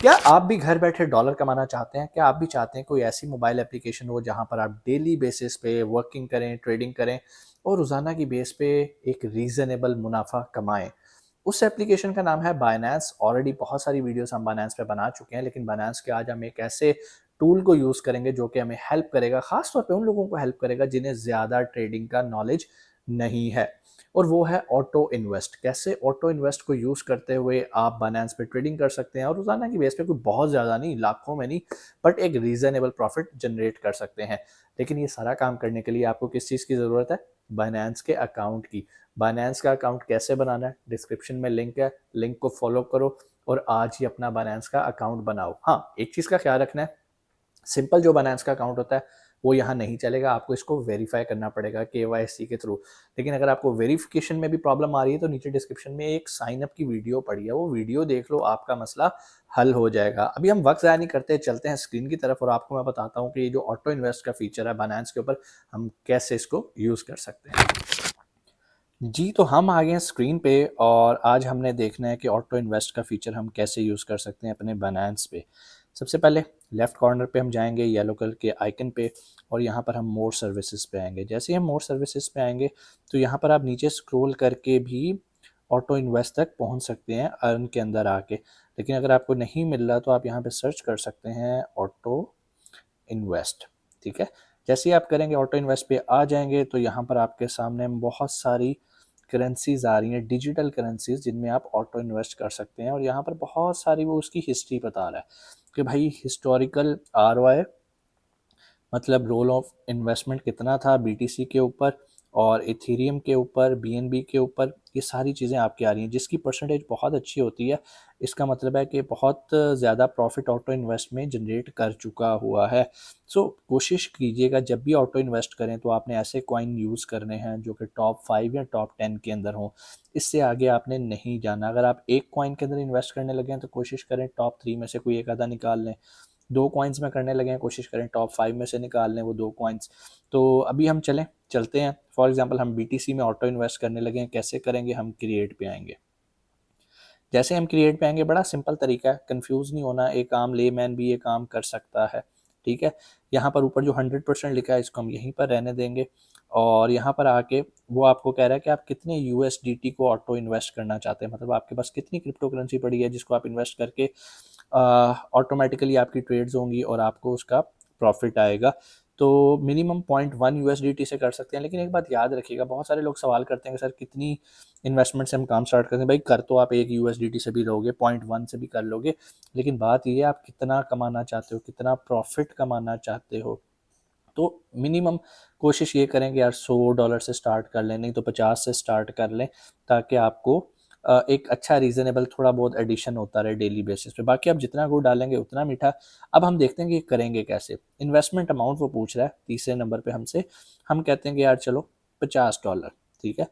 क्या आप भी घर बैठे डॉलर कमाना चाहते हैं? क्या आप भी चाहते हैं कोई ऐसी मोबाइल एप्लीकेशन हो जहां पर आप डेली बेसिस पे वर्किंग करें, ट्रेडिंग करें और रोज़ाना की बेस पे एक रीज़नेबल मुनाफा कमाएं? उस एप्लीकेशन का नाम है बायनेंस। ऑलरेडी बहुत सारी वीडियोस हम बायनेंस पे बना चुके हैं, लेकिन बायनेंस के आज हम एक ऐसे टूल को यूज़ करेंगे जो कि हमें हेल्प करेगा, ख़ास तौर पे उन लोगों को हेल्प करेगा जिन्हें ज़्यादा ट्रेडिंग का नॉलेज नहीं है। और वो है ऑटो इन्वेस्ट। कैसे ऑटो इन्वेस्ट को यूज़ करते हुए आप बायनेंस पे ट्रेडिंग कर सकते हैं और रोज़ाना की बेस पे कोई बहुत ज़्यादा नहीं, लाखों में नहीं, बट एक रीज़नेबल प्रॉफिट जनरेट कर सकते हैं। लेकिन ये सारा काम करने के लिए आपको किस चीज़ की ज़रूरत है? बायनेंस के अकाउंट की। बायनेंस का अकाउंट कैसे बनाना है? डिस्क्रिप्शन में लिंक है, लिंक को फॉलो करो और आज ही अपना बायनेंस का अकाउंट बनाओ। हाँ, एक चीज़ का ख्याल रखना है, सिंपल जो बायनेंस का अकाउंट होता है वो यहाँ नहीं चलेगा, आपको इसको वेरीफाई करना पड़ेगा केवाईसी के थ्रू। लेकिन अगर आपको वेरिफिकेशन में भी प्रॉब्लम आ रही है तो नीचे डिस्क्रिप्शन में एक साइन अप की वीडियो पड़ी है, वो वीडियो देख लो, आपका मसला हल हो जाएगा। अभी हम वक्त ज़ाया नहीं करते, चलते हैं स्क्रीन की तरफ और आपको मैं बताता हूँ कि ये जो ऑटो इन्वेस्ट का फीचर है बायनेंस के ऊपर, हम कैसे इसको यूज़ कर सकते हैं। जी, तो हम आ गए हैं स्क्रीन पे और आज हमने देखना है कि ऑटो इन्वेस्ट का फीचर हम कैसे यूज़ कर सकते हैं अपने बायनेंस पे। सबसे पहले लेफ्ट कॉर्नर पे हम जाएंगे येलो कलर के आइकन पे और यहाँ पर हम मोर सर्विसेज पे आएंगे। जैसे ही हम मोर सर्विसेज पे आएंगे तो यहाँ पर आप नीचे स्क्रॉल करके भी ऑटो इन्वेस्ट तक पहुँच सकते हैं अर्न के अंदर आके। लेकिन अगर आपको नहीं मिल रहा तो आप यहाँ पे सर्च कर सकते हैं ऑटो इन्वेस्ट। ठीक है, जैसे ही आप करेंगे ऑटो इन्वेस्ट पे आ जाएंगे तो यहाँ पर आपके सामने बहुत सारी करेंसीज आ रही हैं, डिजिटल करेंसीज, जिनमें आप ऑटो इन्वेस्ट कर सकते हैं और यहाँ पर बहुत सारी वो उसकी हिस्ट्री बता रहा है कि भाई हिस्टोरिकल आरओआई, मतलब रोल ऑफ इन्वेस्टमेंट कितना था बीटीसी के ऊपर और इथेरियम के ऊपर, बीएनबी के ऊपर, ये सारी चीज़ें आपकी आ रही हैं जिसकी परसेंटेज बहुत अच्छी होती है। इसका मतलब है कि बहुत ज़्यादा प्रॉफिट ऑटो इन्वेस्ट में जनरेट कर चुका हुआ है। सो कोशिश कीजिएगा जब भी ऑटो इन्वेस्ट करें तो आपने ऐसे कॉइन यूज़ करने हैं जो कि टॉप 5 या टॉप 10 के अंदर हों। इससे आगे आपने नहीं जाना। अगर आप एक कॉइन के अंदर इन्वेस्ट करने लगे हैं तो कोशिश करें टॉप 3 में से कोई एक आधा निकाल लें। 2 कॉइन्स में करने लगे हैं, कोशिश करें टॉप 5 में से निकाल लें वो 2 कॉइन्स। तो अभी हम चलते हैं। फॉर एग्जांपल हम बीटीसी में ऑटो इन्वेस्ट करने लगे हैं, कैसे करेंगे? हम क्रिएट पे आएंगे। जैसे हम क्रिएट पे आएंगे, बड़ा सिंपल तरीका है, कंफ्यूज नहीं होना, एक आम लेमैन भी ये काम कर सकता है। ठीक है, यहाँ पर ऊपर जो 100% लिखा है इसको हम यहीं पर रहने देंगे और यहाँ पर आके वो आपको कह रहा है कि आप कितने यूएसडीटी को ऑटो इन्वेस्ट करना चाहते हैं, मतलब आपके पास कितनी क्रिप्टो करेंसी पड़ी है जिसको आप इन्वेस्ट करके ऑटोमेटिकली आपकी ट्रेड्स होंगी और आपको उसका प्रॉफिट आएगा। तो मिनिमम 0.1 यूएसडीटी से कर सकते हैं। लेकिन एक बात याद रखिएगा, बहुत सारे लोग सवाल करते हैं कि सर कितनी इन्वेस्टमेंट से हम काम स्टार्ट करते हैं? भाई कर तो आप 1 यूएसडीटी से भी लोगे, 0.1 से भी कर लोगे, लेकिन बात ये है आप कितना कमाना चाहते हो, कितना प्रॉफिट कमाना चाहते हो। तो मिनिमम कोशिश ये करें कि यार $100 से स्टार्ट कर लें, नहीं तो 50 से स्टार्ट कर लें, ताकि आपको एक अच्छा रीजनेबल थोड़ा बहुत एडिशन होता रहे डेली बेसिस पे। बाकी आप जितना गुड़ डालेंगे उतना मीठा। अब हम देखते हैं कि ये करेंगे कैसे। इन्वेस्टमेंट अमाउंट वो पूछ रहा है तीसरे नंबर पे हमसे। हम कहते हैं कि यार चलो $50। ठीक है,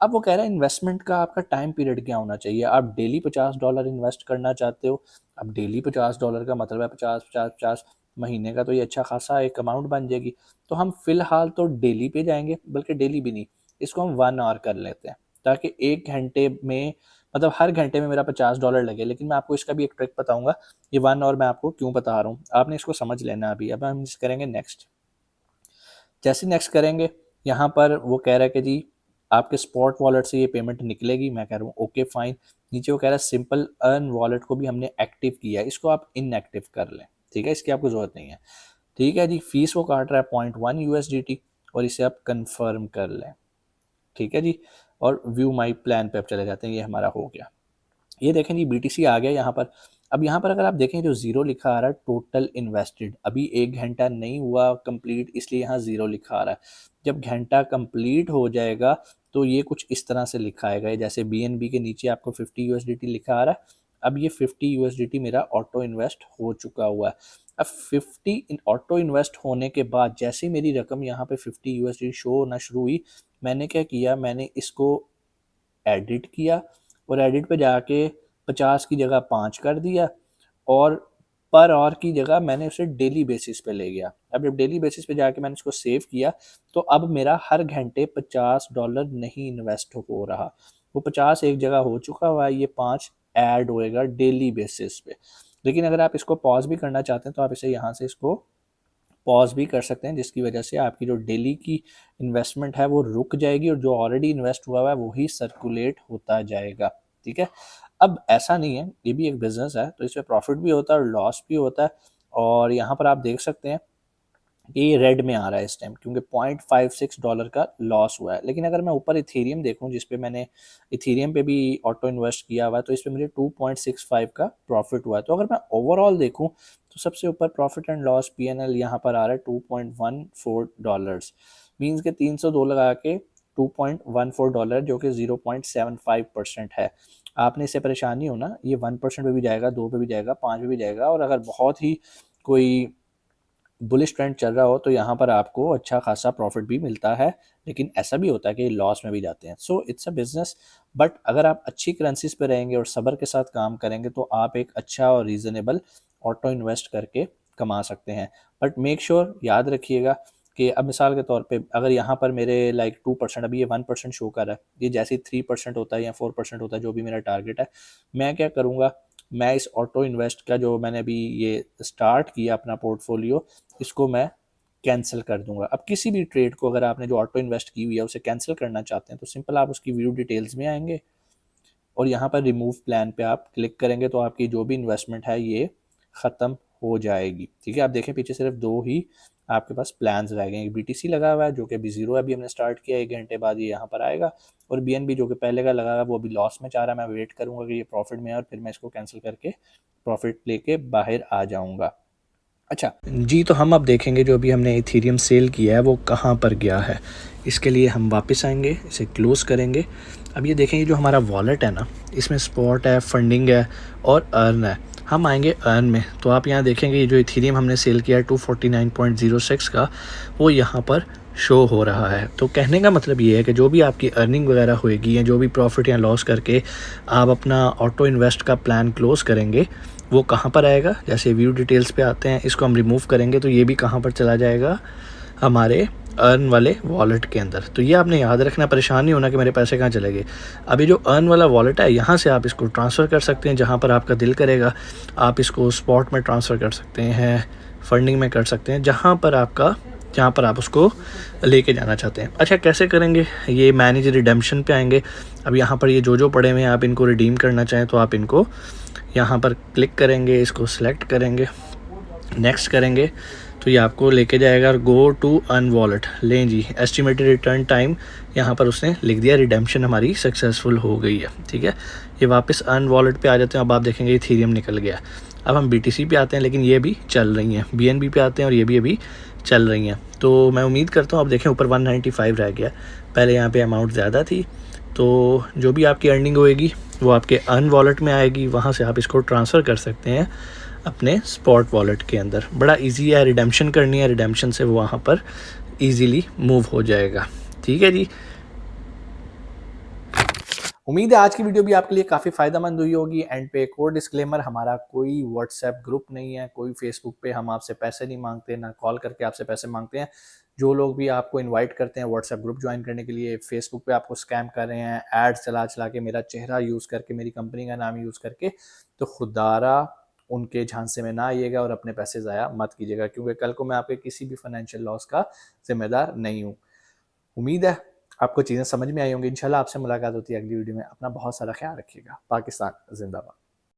अब वो कह रहा है इन्वेस्टमेंट का आपका टाइम पीरियड क्या होना चाहिए? आप डेली $50 इन्वेस्ट करना चाहते हो? अब डेली $50 का मतलब है 50 50 50 महीने का, तो ये अच्छा खासा एक अमाउंट बन जाएगी। तो हम फिलहाल तो डेली पे जाएंगे, बल्कि डेली भी नहीं, इसको हम 1 आवर कर लेते हैं, ताकि 1 घंटे में, मतलब हर घंटे में मेरा $50 लगे। लेकिन मैं आपको इसका भी एक ट्रिक बताऊंगा। ये 1 आवर मैं आपको क्यों बता रहा हूँ, आपने इसको समझ लेना अभी। अब हम करेंगे नेक्स्ट। जैसे नेक्स्ट करेंगे, यहाँ पर वो कह रहा है कि जी आपके स्पॉट वॉलेट से ये पेमेंट निकलेगी। मैं कह रहा हूँ ओके फाइन। नीचे वो कह रहा है सिंपल अर्न वॉलेट को भी हमने एक्टिव किया है, इसको आप इनएक्टिव कर लें। ठीक है, इसकी आपको जरूरत नहीं है। ठीक है जी, फीस वो काट रहा है 0.1 यूएसडीटी और इसे आप कंफर्म कर लें। ठीक है जी, और व्यू माई प्लान पे आप चले जाते हैं। ये हमारा हो गया। ये देखें जी बीटीसी आ गया यहाँ पर। अब यहाँ पर अगर आप देखें जो जीरो लिखा आ रहा है टोटल इन्वेस्टेड, अभी 1 घंटा नहीं हुआ कंप्लीट, इसलिए यहाँ जीरो लिखा आ रहा है। जब घंटा कंप्लीट हो जाएगा तो ये कुछ इस तरह से लिखा आएगा। जैसे बीएनबी के नीचे आपको 50 यूएसडीटी लिखा आ रहा है। अब ये 50 यूएसडीटी मेरा ऑटो इन्वेस्ट हो चुका हुआ है। अब 50 ऑटो इन्वेस्ट होने के बाद जैसे ही मेरी रकम यहाँ पे 50 यूएसडीटी शो होना शुरू हुई, मैंने क्या किया, मैंने इसको एडिट किया और एडिट पे जाके 50 की जगह 5 कर दिया और पर आवर की जगह मैंने उसे डेली बेसिस पे ले गया। अब जब डेली बेसिस पे जाके मैंने इसको सेव किया तो अब मेरा हर घंटे $50 नहीं इन्वेस्ट हो रहा, वो 50 एक जगह हो चुका हुआ है, ये 5 ऐड होएगा डेली बेसिस पे। लेकिन अगर आप इसको पॉज भी करना चाहते हैं तो आप इसे यहाँ से इसको पॉज भी कर सकते हैं, जिसकी वजह से आपकी जो डेली की इन्वेस्टमेंट है वो रुक जाएगी और जो ऑलरेडी इन्वेस्ट हुआ हुआ है वही सर्कुलेट होता जाएगा। ठीक है, अब ऐसा नहीं है, ये भी एक बिजनेस है, तो इसमें प्रॉफिट भी होता है और लॉस भी होता है। और यहाँ पर आप देख सकते हैं ये रेड में आ रहा है इस टाइम, क्योंकि $0.56 का लॉस हुआ है। लेकिन अगर मैं ऊपर इथेरियम देखूं, जिस पे मैंने इथेरियम पे भी ऑटो इन्वेस्ट किया हुआ है, तो इस पे मुझे 2.65 का प्रॉफिट हुआ है। तो अगर मैं ओवरऑल देखूं तो सबसे ऊपर प्रॉफिट एंड लॉस PNL यहाँ पर आ रहा है $2.14, मीन्स के 302 लगा के $2.14, जो कि 0.75% है। आपने इससे परेशान नहीं होना, ये 1% पे भी जाएगा, 2 पे भी जाएगा, 5 पे भी जाएगा, और अगर बहुत ही कोई बुलिश ट्रेंड चल रहा हो तो यहाँ पर आपको अच्छा खासा प्रॉफिट भी मिलता है। लेकिन ऐसा भी होता है कि लॉस में भी जाते हैं। So it's a business, but अगर आप अच्छी करेंसीज पे रहेंगे और सब्र के साथ काम करेंगे तो आप एक अच्छा और रीज़नेबल ऑटो इन्वेस्ट करके कमा सकते हैं। बट मेक श्योर याद रखिएगा कि अब मिसाल के तौर पे अगर यहाँ पर मेरे लाइक 2%, अभी ये 1% शो कर रहा है, ये जैसे 3% होता है या 4% होता है, जो भी मेरा टारगेट है, मैं क्या करूँगा, मैं इस ऑटो इन्वेस्ट का जो मैंने अभी ये स्टार्ट किया अपना पोर्टफोलियो, इसको मैं कैंसिल कर दूंगा। अब किसी भी ट्रेड को अगर आपने जो ऑटो इन्वेस्ट की हुई है उसे कैंसिल करना चाहते हैं तो सिंपल आप उसकी व्यू डिटेल्स में आएंगे और यहाँ पर रिमूव प्लान पे आप क्लिक करेंगे तो आपकी जो भी इन्वेस्टमेंट है ये ख़त्म हो जाएगी। ठीक है, आप देखें पीछे सिर्फ 2 ही आपके पास प्लान्स रह गए हैं। BTC लगा हुआ है जो कि अभी ज़ीरो है, अभी हमने स्टार्ट किया, 1 घंटे बाद ये यहाँ पर आएगा, और BNB जो कि पहले का लगा हुआ है वो अभी लॉस में जा रहा है। मैं वेट करूँगा कि ये प्रॉफिट में है और फिर मैं इसको कैंसिल करके प्रॉफिट लेके बाहर आ जाऊँगा। अच्छा जी, तो हम अब देखेंगे जो अभी हमने इथेरियम सेल किया है वो कहाँ पर गया है। इसके लिए हम वापस आएंगे, इसे क्लोज़ करेंगे। अब ये देखेंगे जो हमारा वॉलेट है ना, इसमें स्पॉट है, फंडिंग है और अर्न है। हम आएंगे अर्न में, तो आप यहाँ देखेंगे ये जो इथेरियम हमने सेल किया है 249.06 का, वो यहाँ पर शो हो रहा है। तो कहने का मतलब ये है कि जो भी आपकी अर्निंग वगैरह होएगी या जो भी प्रॉफिट या लॉस करके आप अपना ऑटो इन्वेस्ट का प्लान क्लोज़ करेंगे, वो कहाँ पर आएगा। जैसे व्यू डिटेल्स पे आते हैं, इसको हम रिमूव करेंगे तो ये भी कहाँ पर चला जाएगा, हमारे अर्न वाले वॉलेट के अंदर। तो ये आपने याद रखना, परेशान नहीं होना कि मेरे पैसे कहाँ चले गए। अब ये जो अर्न वाला वॉलेट है, यहाँ से आप इसको ट्रांसफ़र कर सकते हैं जहाँ पर आपका दिल करेगा। आप इसको स्पॉट में ट्रांसफ़र कर सकते हैं, फंडिंग में कर सकते हैं, जहाँ पर आप उसको लेके जाना चाहते हैं। अच्छा, कैसे करेंगे, ये मैनेज रिडेम्पशन पे आएंगे। अब यहाँ पर ये जो पड़े हुए हैं, आप इनको रिडीम करना चाहें तो आप इनको यहाँ पर क्लिक करेंगे, इसको सिलेक्ट करेंगे, नेक्स्ट करेंगे तो ये आपको लेके जाएगा गो टू अर्न वॉलेट। लें जी, एस्टिमेटेड रिटर्न टाइम यहाँ पर उसने लिख दिया, रिडेम्पशन हमारी सक्सेसफुल हो गई है। ठीक है, ये वापस अर्न वॉलेट पे आ जाते हैं। अब आप देखेंगे इथेरियम निकल गया। अब हम BTC पे आते हैं, लेकिन ये भी चल रही हैं। BNB पे आते हैं और ये भी अभी चल रही हैं। तो मैं उम्मीद करता हूँ, अब देखें ऊपर 195 रह गया, पहले यहाँ पे अमाउंट ज़्यादा थी। तो जो भी आपकी अर्निंग होएगी वो आपके अर्न वॉलेट में आएगी, वहाँ से आप इसको ट्रांसफ़र कर सकते हैं अपने स्पॉट वॉलेट के अंदर। बड़ा इजी है, रिडेम्पशन करनी है, रिडेम्पशन से वो वहाँ पर इजीली मूव हो जाएगा। ठीक है जी, उम्मीद है आज की वीडियो भी आपके लिए काफ़ी फ़ायदेमंद हुई होगी। एंड पे एक और डिस्क्लेमर, हमारा कोई व्हाट्सएप ग्रुप नहीं है, कोई फेसबुक पे हम आपसे पैसे नहीं मांगते, ना कॉल करके आपसे पैसे मांगते हैं। जो लोग भी आपको इनवाइट करते हैं व्हाट्सएप ग्रुप ज्वाइन करने के लिए, फेसबुक पे आपको स्कैम कर रहे हैं, एड्स चला चला के, मेरा चेहरा यूज़ करके, मेरी कंपनी का नाम यूज़ करके, तो खुदारा उनके झांसे में ना आइएगा और अपने पैसे ज़ाया मत कीजिएगा, क्योंकि कल को मैं आपके किसी भी फाइनेंशियल लॉस का जिम्मेदार नहीं हूँ। उम्मीद है आपको चीज़ें समझ में आई होंगी। इंशाल्लाह आपसे मुलाकात होती है अगली वीडियो में। अपना बहुत सारा ख्याल रखिएगा। पाकिस्तान जिंदाबाद।